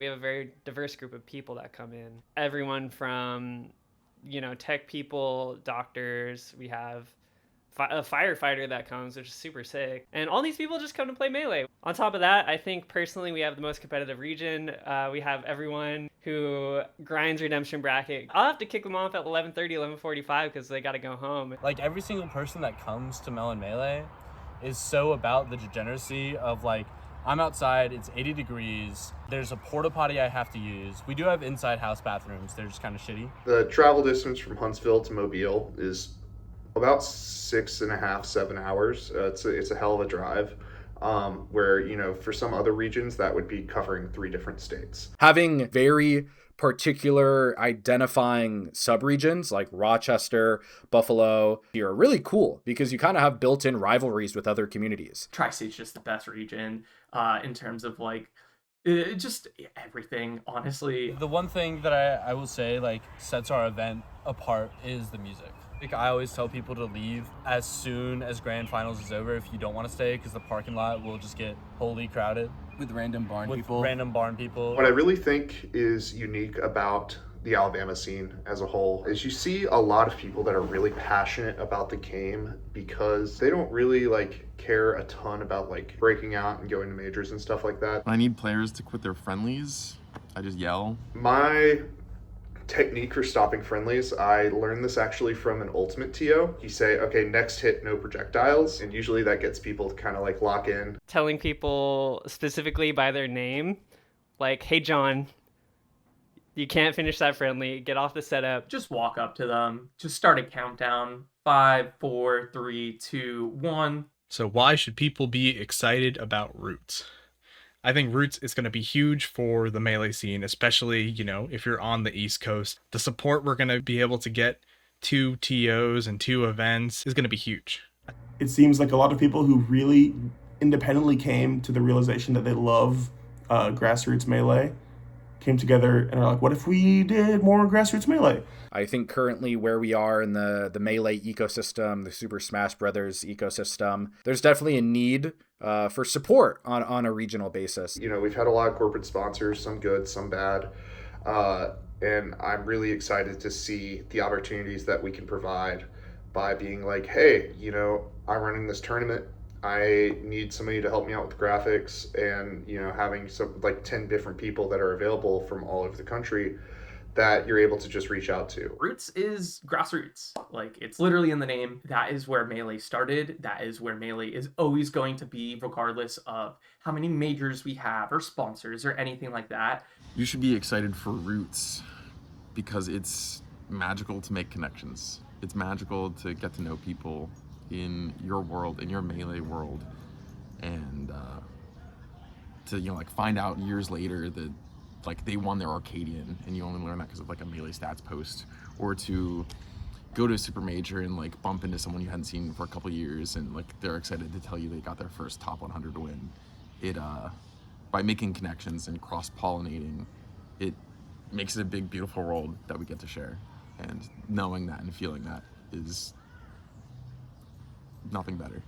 We have a very diverse group of people that come in. Everyone from, tech people, doctors. We have a firefighter that comes, which is super sick. And all these people just come to play Melee. On top of that, I think personally we have the most competitive region. We have everyone who grinds Redemption Bracket. I'll have to kick them off at 11:30, 11:45 because they got to go home. Like, every single person that comes to Melon Melee is so about the degeneracy of, like, I'm outside, it's 80 degrees, there's a porta potty I have to use. We do have inside house bathrooms, they're just kind of shitty. The travel distance from Huntsville to Mobile is about 6.5, 7 hours. It's a hell of a drive. Where, for some other regions, that would be covering 3 different states. Having very particular identifying subregions like Rochester, Buffalo, are really cool because you kind of have built-in rivalries with other communities. Tri-State's just the best region in terms of, like, just everything, honestly. The one thing that I will say, like, sets our event apart is the music. Like, I always tell people to leave as soon as grand finals is over if you don't want to stay, because the parking lot will just get wholly crowded with random barn people. What I really think is unique about the Alabama scene as a whole is you see a lot of people that are really passionate about the game because they don't really care a ton about breaking out and going to majors and stuff like that. When I need players to quit their friendlies, I just yell. My technique for stopping friendlies, I learned this actually from an ultimate TO. You say, okay, next hit, no projectiles, and usually that gets people to kind of lock in. Telling people specifically by their name, like, hey John, you can't finish that friendly, get off the setup. Just walk up to them, just start a countdown. 5, 4, 3, 2, 1. So why should people be excited about Roots? I think Roots is going to be huge for the Melee scene, especially, if you're on the East Coast. The support we're going to be able to get 2 TOs and 2 events is going to be huge. It seems like a lot of people who really independently came to the realization that they love grassroots Melee came together and are like, what if we did more grassroots Melee? I think currently where we are in the Melee ecosystem, the Super Smash Brothers ecosystem, there's definitely a need for support on a regional basis. We've had a lot of corporate sponsors, some good, some bad. And I'm really excited to see the opportunities that we can provide by being like, hey, I'm running this tournament. I need somebody to help me out with graphics, and having some 10 different people that are available from all over the country that you're able to just reach out to. Roots is grassroots. It's literally in the name. That is where Melee started. That is where Melee is always going to be, regardless of how many majors we have or sponsors or anything like that. You should be excited for Roots because it's magical to make connections. It's magical to get to know people in your world, in your Melee world, and to find out years later that they won their Arcadian and you only learn that because of a Melee stats post, or to go to a super major and bump into someone you hadn't seen for a couple years and they're excited to tell you they got their first top 100 win. It by making connections and cross-pollinating, it makes it a big, beautiful world that we get to share, and knowing that and feeling that is nothing better.